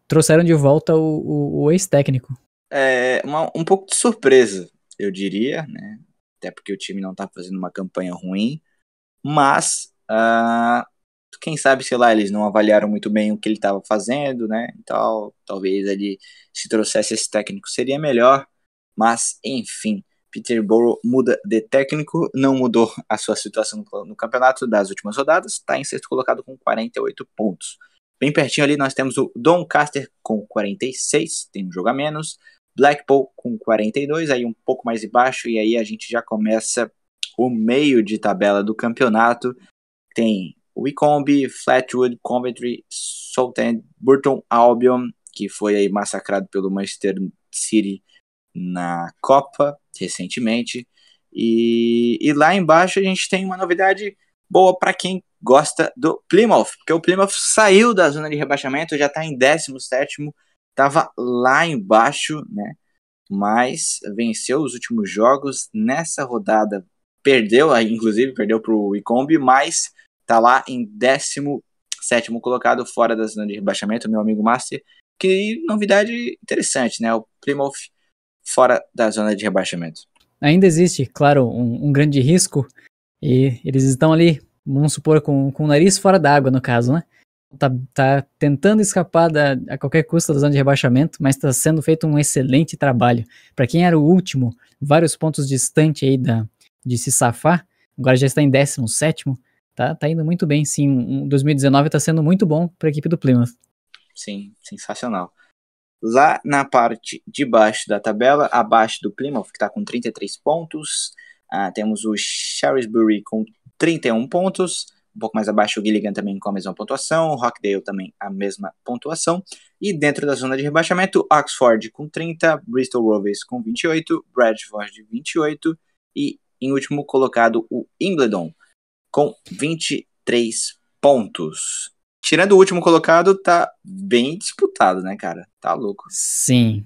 S2: trouxeram de volta o ex-técnico.
S1: Um pouco de surpresa, eu diria, né? Até porque o time não tá fazendo uma campanha ruim, mas quem sabe, sei lá, eles não avaliaram muito bem o que ele estava fazendo, né? Então, talvez ele, se trouxesse esse técnico, seria melhor. Mas, enfim, Peterborough muda de técnico, não mudou a sua situação no campeonato das últimas rodadas, está em sexto colocado com 48 pontos. Bem pertinho ali nós temos o Doncaster com 46, tem um jogo a menos. Blackpool com 42, aí um pouco mais embaixo, e aí a gente já começa o meio de tabela do campeonato. Tem Wycombe, Fleetwood, Coventry, Southend, Burton Albion, que foi aí massacrado pelo Manchester City na Copa recentemente. E lá embaixo a gente tem uma novidade boa para quem gosta do Plymouth, porque o Plymouth saiu da zona de rebaixamento, já está em 17º, estava lá embaixo, né? Mas venceu os últimos jogos. Nessa rodada perdeu, inclusive perdeu para o Wycombe, mas está lá em 17º colocado, fora da zona de rebaixamento, meu amigo Master. Que novidade interessante, né? O Plymouth fora da zona de rebaixamento.
S2: Ainda existe, claro, um grande risco, e eles estão ali, vamos supor, com o nariz fora d'água, no caso, né? Tá tentando escapar a qualquer custo da zona de rebaixamento, mas está sendo feito um excelente trabalho. Para quem era o último, vários pontos distante aí de se safar, agora já está em 17º, tá indo muito bem, sim. 2019 está sendo muito bom para a equipe do Plymouth.
S1: Sim, sensacional. Lá na parte de baixo da tabela, abaixo do Plymouth, que está com 33 pontos, temos o Shrewsbury com 31 pontos, um pouco mais abaixo o Gillingham também com a mesma pontuação, o Rochdale também a mesma pontuação, e dentro da zona de rebaixamento, Oxford com 30, Bristol Rovers com 28, Bradford 28, e em último colocado o Wimbledon com 23 pontos. Tirando o último colocado, tá bem disputado, né, cara? Tá louco.
S2: Sim,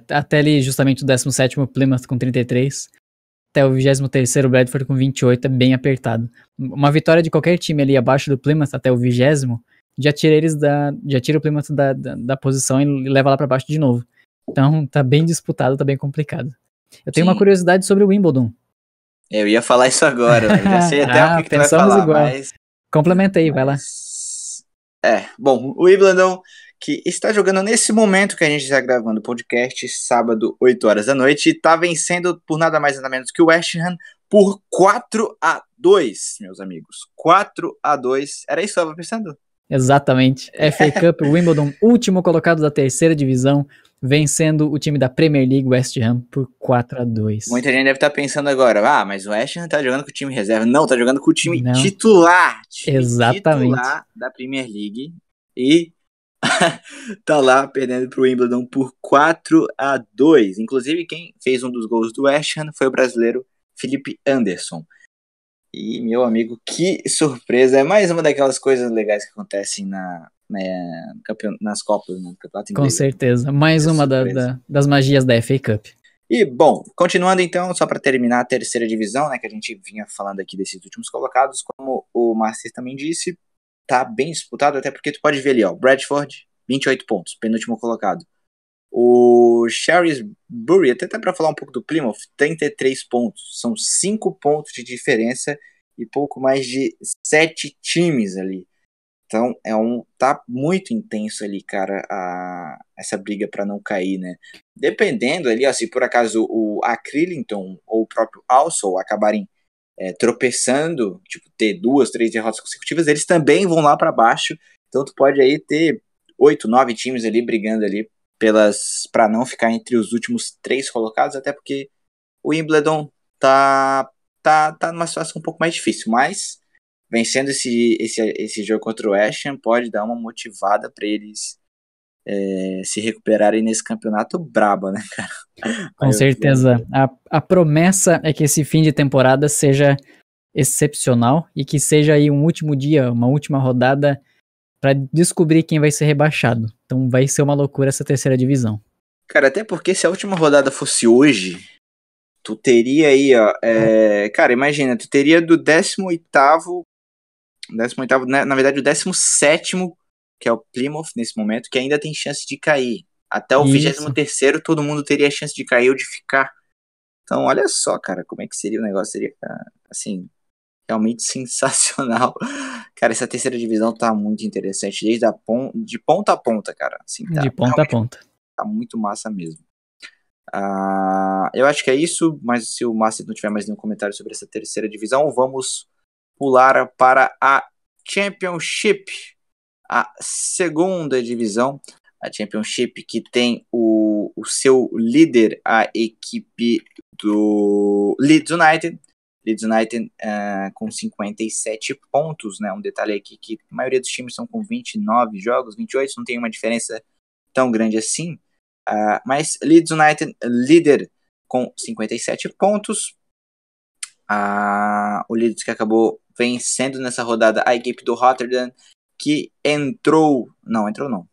S2: até ali justamente o 17º Plymouth com 33, até o 23º Bradford com 28, é bem apertado. Uma vitória de qualquer time ali abaixo do Plymouth até o 20º, já tira o Plymouth da posição e leva lá pra baixo de novo. Então tá bem disputado, tá bem complicado. Eu tenho uma curiosidade sobre o Wimbledon.
S1: Eu ia falar isso agora, eu já sei até o que tu vai
S2: pensamos
S1: falar,
S2: igual.
S1: mas...
S2: Complementa aí, vai lá.
S1: Bom, o Wimbledon, que está jogando nesse momento que a gente está gravando o podcast, sábado, 8 horas da noite, está vencendo por nada mais nada menos que o West Ham por 4-2, meus amigos. 4-2. Era isso que eu estava pensando?
S2: Exatamente. FA Cup, Wimbledon, último colocado da terceira divisão, vencendo o time da Premier League, West Ham, por 4-2.
S1: Muita gente deve estar pensando agora, mas o West Ham tá jogando com o time reserva. Não, tá jogando com o time
S2: Não.
S1: titular.
S2: Exatamente.
S1: Titular da Premier League. E tá lá perdendo pro Wimbledon por 4-2. Inclusive, quem fez um dos gols do West Ham foi o brasileiro Felipe Anderson. E, meu amigo, que surpresa. É mais uma daquelas coisas legais que acontecem nas Copas, no Campeonato Inglês.
S2: Com certeza. Mais uma das magias da FA Cup.
S1: E, bom, continuando então, só para terminar a terceira divisão, né, que a gente vinha falando aqui desses últimos colocados, como o Márcio também disse, tá bem disputado, até porque tu pode ver ali, ó, Bradford, 28 pontos, penúltimo colocado. O Shrewsbury, até para falar um pouco do Plymouth, 33 pontos, são 5 pontos de diferença e pouco mais de 7 times ali. Então, tá muito intenso ali, cara, essa briga para não cair, né? Dependendo ali, ó, se por acaso o Accrington ou o próprio Walsall acabarem tropeçando, tipo, ter 2, 3 derrotas consecutivas, eles também vão lá para baixo. Então, tu pode aí ter 8, 9 times ali brigando ali para não ficar entre os últimos 3 colocados, até porque o Wimbledon tá numa situação um pouco mais difícil, mas vencendo esse jogo contra o West Ham pode dar uma motivada para eles se recuperarem nesse campeonato brabo, né, cara?
S2: Com certeza. A promessa é que esse fim de temporada seja excepcional e que seja aí um último dia, uma última rodada para descobrir quem vai ser rebaixado. Então vai ser uma loucura essa terceira divisão.
S1: Cara, até porque se a última rodada fosse hoje, tu teria aí, ó, cara, imagina, tu teria do 18º, na verdade o 17º, que é o Plymouth nesse momento, que ainda tem chance de cair. Até o 23º todo mundo teria chance de cair ou de ficar. Então olha só, cara, como é que seria o negócio, seria, assim, realmente sensacional. Cara, essa terceira divisão tá muito interessante, de ponta a ponta, cara. Assim, tá,
S2: de ponta a ponta.
S1: Tá muito massa mesmo. Eu acho que é isso, mas se o Márcio não tiver mais nenhum comentário sobre essa terceira divisão, vamos pular para a Championship, a segunda divisão, a Championship que tem o seu líder, a equipe do Leeds United. Leeds United com 57 pontos, né? Um detalhe aqui que a maioria dos times são com 29 jogos, 28, não tem uma diferença tão grande assim. Mas Leeds United, líder com 57 pontos. O Leeds que acabou vencendo nessa rodada a equipe do Rotterdam, que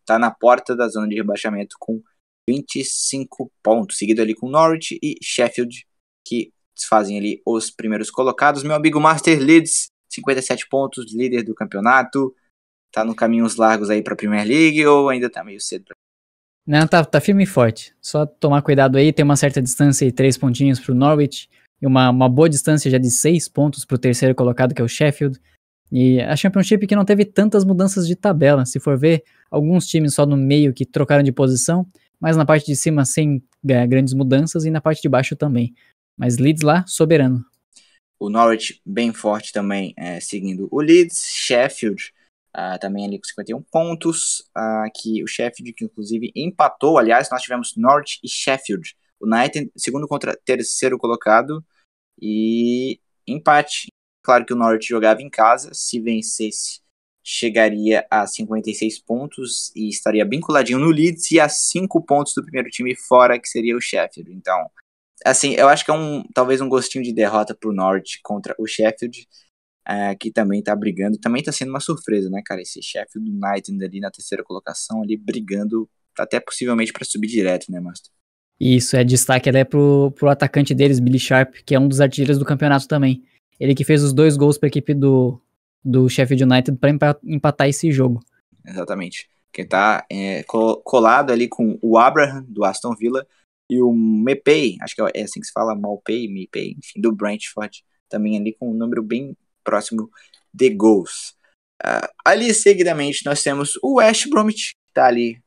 S1: tá na porta da zona de rebaixamento com 25 pontos, seguido ali com Norwich e Sheffield, que fazem ali os primeiros colocados. Meu amigo Master Leeds, 57 pontos, líder do campeonato, tá no caminhos largos aí pra Premier League ou ainda tá meio cedo?
S2: Não, tá firme e forte. Só tomar cuidado aí, tem uma certa distância e 3 pontinhos pro Norwich, e uma boa distância já de 6 pontos pro terceiro colocado, que é o Sheffield. E a Championship que não teve tantas mudanças de tabela, se for ver, alguns times só no meio que trocaram de posição, mas na parte de cima sem grandes mudanças e na parte de baixo também. Mas Leeds lá, soberano.
S1: O Norwich bem forte também, seguindo o Leeds. Sheffield também ali com 51 pontos, que o Sheffield que inclusive empatou, aliás, nós tivemos Norwich e Sheffield United, segundo contra terceiro colocado, e empate. Claro que o Norwich jogava em casa, se vencesse chegaria a 56 pontos e estaria bem coladinho no Leeds e a 5 pontos do primeiro time fora, que seria o Sheffield. Então, assim, eu acho que é talvez um gostinho de derrota pro Norwich contra o Sheffield, que também tá brigando, também tá sendo uma surpresa, né, cara, esse Sheffield United ali na terceira colocação, ali brigando até possivelmente para subir direto, né, Master?
S2: Isso, destaque até pro atacante deles, Billy Sharp, que é um dos artilheiros do campeonato também. Ele que fez os 2 gols pra equipe do Sheffield United para empatar esse jogo.
S1: Exatamente. Quem tá colado ali com o Abraham, do Aston Villa, e o Mepay, acho que é assim que se fala, Mepay, enfim, do Brentford, também ali com um número bem próximo de gols. Ali, seguidamente, nós temos o West Bromwich, que tá ali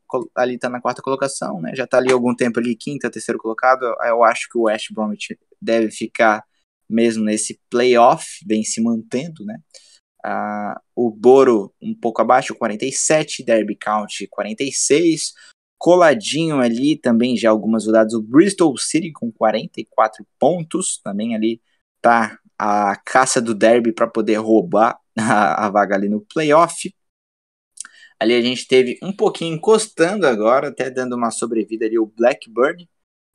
S1: tá na quarta colocação, né? Já tá ali há algum tempo ali, quinta, terceiro colocado. Eu acho que o West Bromwich deve ficar mesmo nesse playoff, vem se mantendo, né? O Boro um pouco abaixo, 47, Derby County 46, coladinho ali também já algumas rodadas o Bristol City com 44 pontos, também ali tá a caça do Derby para poder roubar a vaga ali no playoff. Ali a gente teve um pouquinho encostando agora, até dando uma sobrevida ali o Blackburn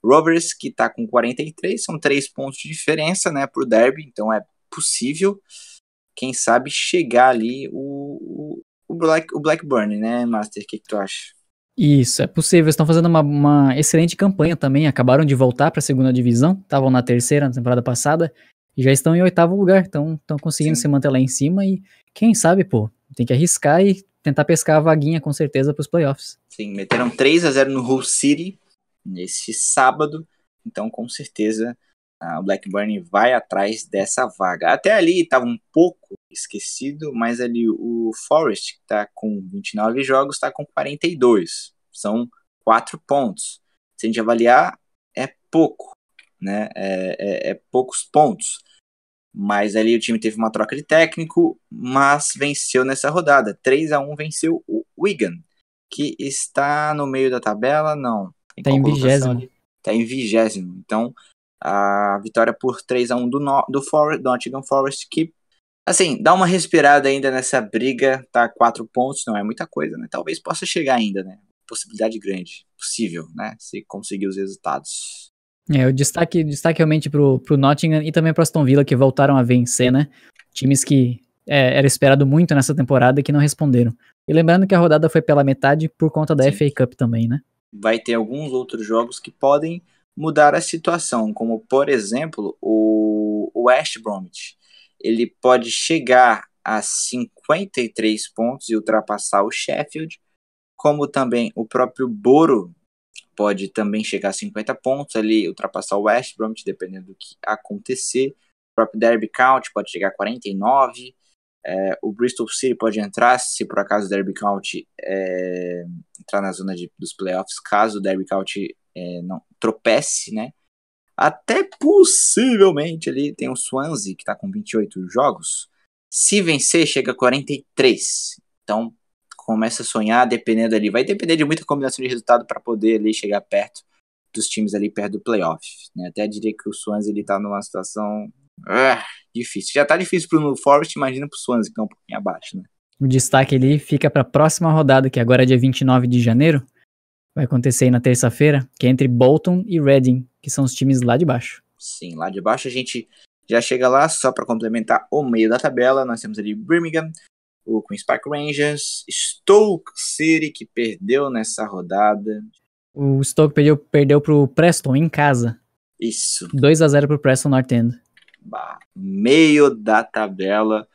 S1: Rovers, que tá com 43, são 3 pontos de diferença, né, pro Derby, então é possível, quem sabe, chegar ali o Blackburn, né, Master? O que tu acha?
S2: Isso, é possível. Estão fazendo uma excelente campanha também. Acabaram de voltar para a segunda divisão. Estavam na terceira na temporada passada. E já estão em 8º lugar. Estão conseguindo se manter lá em cima. E quem sabe, pô, tem que arriscar e tentar pescar a vaguinha com certeza para os playoffs.
S1: Sim, meteram 3-0 no Hull City nesse sábado. Então, com certeza, o Blackburn vai atrás dessa vaga. Até ali estava um pouco esquecido, mas ali o Forest, que está com 29 jogos, está com 42. São 4 pontos. Se a gente avaliar, é pouco, né? É poucos pontos. Mas ali o time teve uma troca de técnico, mas venceu nessa rodada. 3-1 venceu o Wigan, que está no meio da tabela, não.
S2: Está em 20º.
S1: Está em 20º. Então, a vitória por 3-1 do Nottingham Forest, que, assim, dá uma respirada ainda nessa briga, tá? 4 pontos, não é muita coisa, né? Talvez possa chegar ainda, né? Possibilidade grande, possível, né? Se conseguir os resultados.
S2: O destaque realmente pro Nottingham e também pro Aston Villa, que voltaram a vencer, né? Times que era esperado muito nessa temporada e que não responderam. E lembrando que a rodada foi pela metade por conta da FA Cup também, né?
S1: Vai ter alguns outros jogos que podem mudar a situação, como, por exemplo, o West Bromwich. Ele pode chegar a 53 pontos e ultrapassar o Sheffield, como também o próprio Boro pode também chegar a 50 pontos ali, ultrapassar o West Bromwich, dependendo do que acontecer. O próprio Derby County pode chegar a 49. O Bristol City pode entrar, se por acaso o Derby County entrar na zona dos playoffs, caso o Derby County não tropece, né? Até possivelmente ali tem o Swansea, que está com 28 jogos. Se vencer, chega a 43. Então, começa a sonhar, dependendo ali. Vai depender de muita combinação de resultado para poder ali chegar perto dos times ali, perto do playoff, né? Até diria que o Swansea ele tá numa situação difícil. Já tá difícil pro Forest, imagina pro Swansea, que é um pouquinho abaixo, né?
S2: O destaque ali fica para a próxima rodada, que agora é dia 29 de janeiro, vai acontecer aí na terça-feira, que é entre Bolton e Reading, que são os times lá de baixo.
S1: Sim, lá de baixo a gente já chega lá, só para complementar o meio da tabela, nós temos ali Birmingham, o Queen's Park Rangers, Stoke City, que perdeu nessa rodada.
S2: O Stoke perdeu pro Preston em casa.
S1: Isso.
S2: 2-0 pro Preston North End.
S1: Meio da tabela,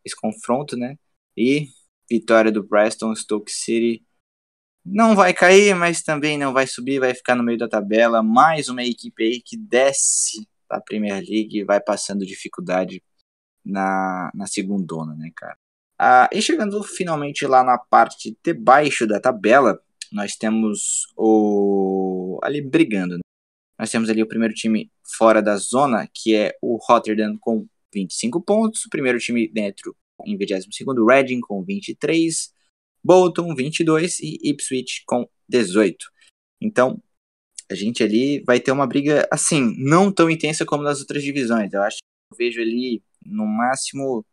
S1: esse confronto, né? E vitória do Preston. Stoke City não vai cair, mas também não vai subir, vai ficar no meio da tabela. Mais uma equipe aí que desce da Premier League e vai passando dificuldade na segundona, né, cara? E chegando finalmente lá na parte de baixo da tabela, nós temos ali brigando, né? Nós temos ali o primeiro time fora da zona, que é o Rotterdam com 25 pontos. O primeiro time dentro em 22º, Reading com 23, Bolton 22 e Ipswich com 18. Então, a gente ali vai ter uma briga, assim, não tão intensa como nas outras divisões. Eu acho que eu vejo ali, no máximo,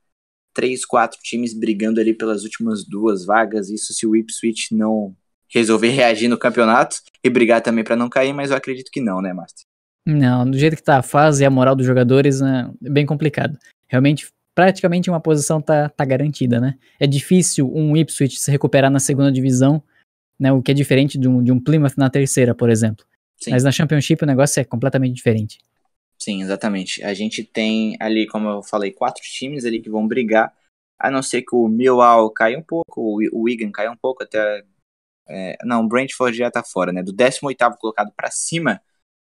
S1: 3, 4 times brigando ali pelas últimas 2 vagas. Isso se o Ipswich não resolver reagir no campeonato e brigar também para não cair, mas eu acredito que não, né, Master?
S2: Não, do jeito que tá a fase e a moral dos jogadores, é bem complicado. Realmente, praticamente uma posição tá garantida, né? É difícil um Ipswich se recuperar na segunda divisão, né? O que é diferente de um Plymouth na terceira, por exemplo. Sim. Mas na Championship o negócio é completamente diferente.
S1: Sim, exatamente. A gente tem ali, como eu falei, 4 times ali que vão brigar, a não ser que o Millwall caia um pouco, o Wigan caia um pouco, até... não, o Brentford já tá fora, né? Do 18º colocado para cima,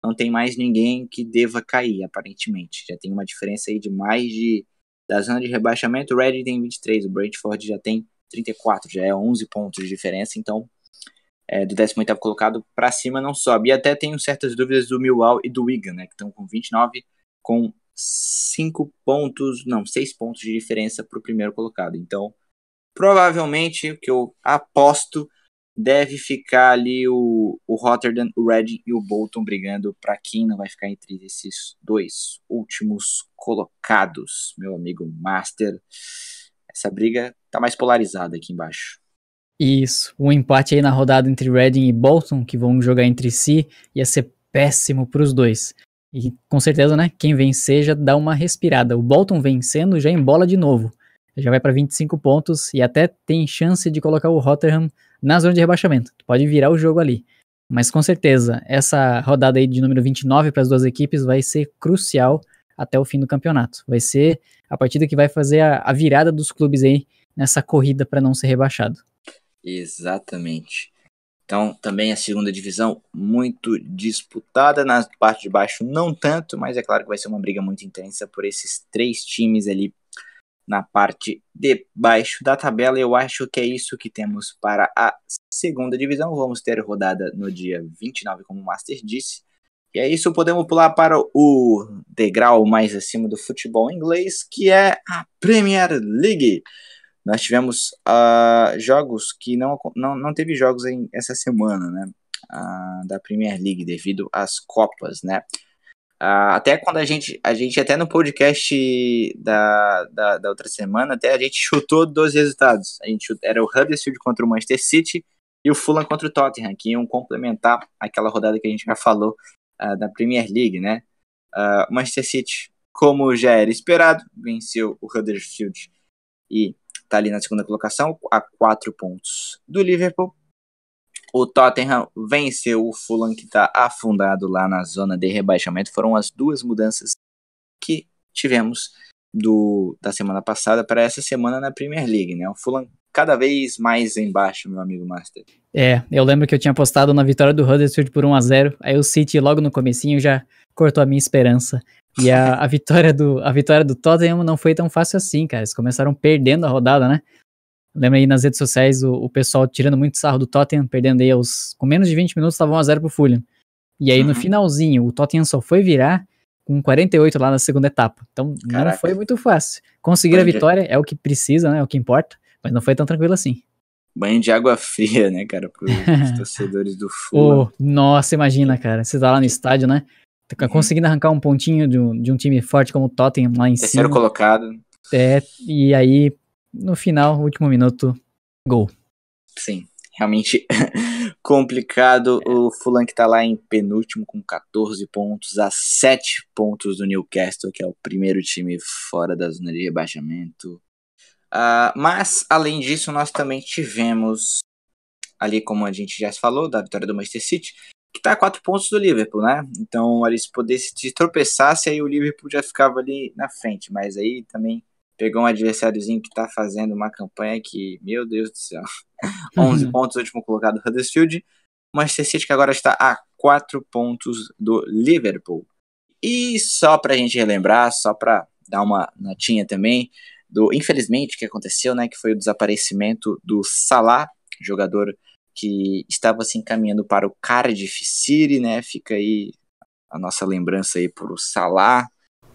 S1: não tem mais ninguém que deva cair, aparentemente. Já tem uma diferença aí de mais da zona de rebaixamento. O Reading tem 23, o Brentford já tem 34, já é 11 pontos de diferença, então do 18º colocado para cima não sobe. E até tenho certas dúvidas do Millwall e do Wigan, né, que estão com 29, com 6 pontos de diferença para o primeiro colocado. Então, provavelmente, o que eu aposto, deve ficar ali o Rotterdam, o Reading e o Bolton brigando para quem não vai ficar entre esses 2 últimos colocados, meu amigo Master. Essa briga tá mais polarizada aqui embaixo.
S2: Isso, um empate aí na rodada entre Reading e Bolton, que vão jogar entre si, ia ser péssimo para os dois. E com certeza, né, quem vencer já dá uma respirada. O Bolton vencendo já embola de novo. Já vai para 25 pontos e até tem chance de colocar o Rotterdam na zona de rebaixamento. Pode virar o jogo ali. Mas com certeza, essa rodada aí de número 29 para as duas equipes vai ser crucial até o fim do campeonato. Vai ser a partida que vai fazer a virada dos clubes aí nessa corrida para não ser rebaixado.
S1: Exatamente. Então, também a segunda divisão muito disputada, na parte de baixo não tanto, mas é claro que vai ser uma briga muito intensa por esses 3 times ali na parte de baixo da tabela. Eu acho que é isso que temos para a segunda divisão. Vamos ter rodada no dia 29, como o Master disse. E é isso, podemos pular para o degrau mais acima do futebol inglês, que é a Premier League. Nós tivemos jogos que não teve jogos essa semana, né? Da Premier League, devido às Copas, né? Até quando a gente até no podcast da outra semana, até a gente chutou 2 resultados. Era o Huddersfield contra o Manchester City e o Fulham contra o Tottenham, que iam complementar aquela rodada que a gente já falou da Premier League, né? O Manchester City, como já era esperado, venceu o Huddersfield e está ali na segunda colocação, a 4 pontos do Liverpool. O Tottenham venceu o Fulham, que está afundado lá na zona de rebaixamento. Foram as 2 mudanças que tivemos da semana passada para essa semana na Premier League, né? O Fulham cada vez mais embaixo, meu amigo Master.
S2: Eu lembro que eu tinha apostado na vitória do Huddersfield por 1-0, aí o City logo no comecinho já cortou a minha esperança. E a vitória do Tottenham não foi tão fácil assim, cara. Eles começaram perdendo a rodada, né? Lembra aí nas redes sociais o pessoal tirando muito sarro do Tottenham, perdendo aí com menos de 20 minutos, estava 1-0 pro Fulham. E aí no finalzinho, o Tottenham só foi virar com 48 lá na segunda etapa. Então não foi muito fácil. Conseguir a vitória é o que precisa, né? É o que importa, mas não foi tão tranquilo assim.
S1: Banho de água fria, né, cara, pros torcedores do Fulham.
S2: Nossa, imagina, cara, você tá lá no estádio, né? Conseguindo arrancar um pontinho de um time forte como o Tottenham lá em cima.
S1: Terceiro colocado.
S2: E aí, no final, último minuto, gol.
S1: Sim, realmente complicado. O Fulham que tá lá em penúltimo com 14 pontos, a 7 pontos do Newcastle, que é o primeiro time fora da zona de rebaixamento. Mas, além disso, nós também tivemos, ali como a gente já falou, da vitória do Manchester City, que tá a 4 pontos do Liverpool, né? Então, ali se pudesse se tropeçasse, aí o Liverpool já ficava ali na frente, mas aí também pegou um adversáriozinho que tá fazendo uma campanha que, meu Deus do céu, 11 pontos, último colocado Huddersfield. O Manchester City que agora está a 4 pontos do Liverpool. E só pra gente relembrar, só pra dar uma notinha também, infelizmente, o que aconteceu, né, que foi o desaparecimento do Salah, jogador que estava se encaminhando para o Cardiff City, né, fica aí a nossa lembrança aí por o Salah.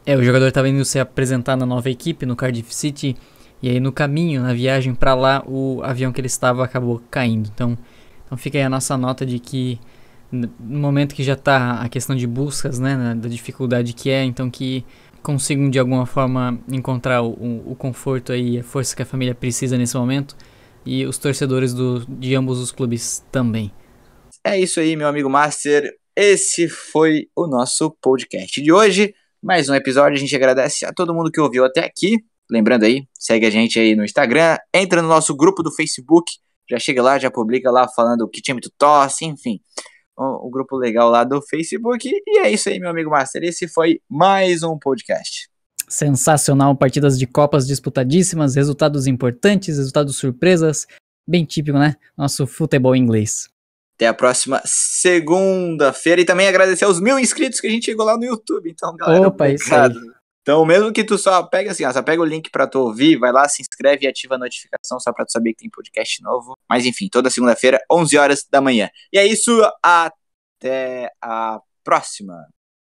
S2: O jogador estava indo se apresentar na nova equipe, no Cardiff City, e aí no caminho, na viagem para lá, o avião que ele estava acabou caindo. Então fica aí a nossa nota de que no momento que já está a questão de buscas, né, da dificuldade que é, então que consigam de alguma forma encontrar o conforto aí, a força que a família precisa nesse momento, e os torcedores de ambos os clubes também.
S1: É isso aí, meu amigo Master. Esse foi o nosso podcast de hoje. Mais um episódio, a gente agradece a todo mundo que ouviu até aqui. Lembrando aí, segue a gente aí no Instagram, entra no nosso grupo do Facebook, já chega lá, já publica lá falando que time tu torce, enfim. O grupo legal lá do Facebook. E é isso aí, meu amigo Master. Esse foi mais um podcast.
S2: Sensacional, partidas de Copas disputadíssimas, resultados importantes, resultados surpresas, bem típico, né? Nosso futebol inglês.
S1: Até a próxima segunda-feira. E também agradecer aos 1000 inscritos que a gente chegou lá no YouTube. Então, galera, obrigado. Então, mesmo que tu só pega assim, só pega o link pra tu ouvir, vai lá, se inscreve e ativa a notificação só pra tu saber que tem podcast novo. Mas enfim, toda segunda-feira, 11 horas da manhã. E é isso, até a próxima.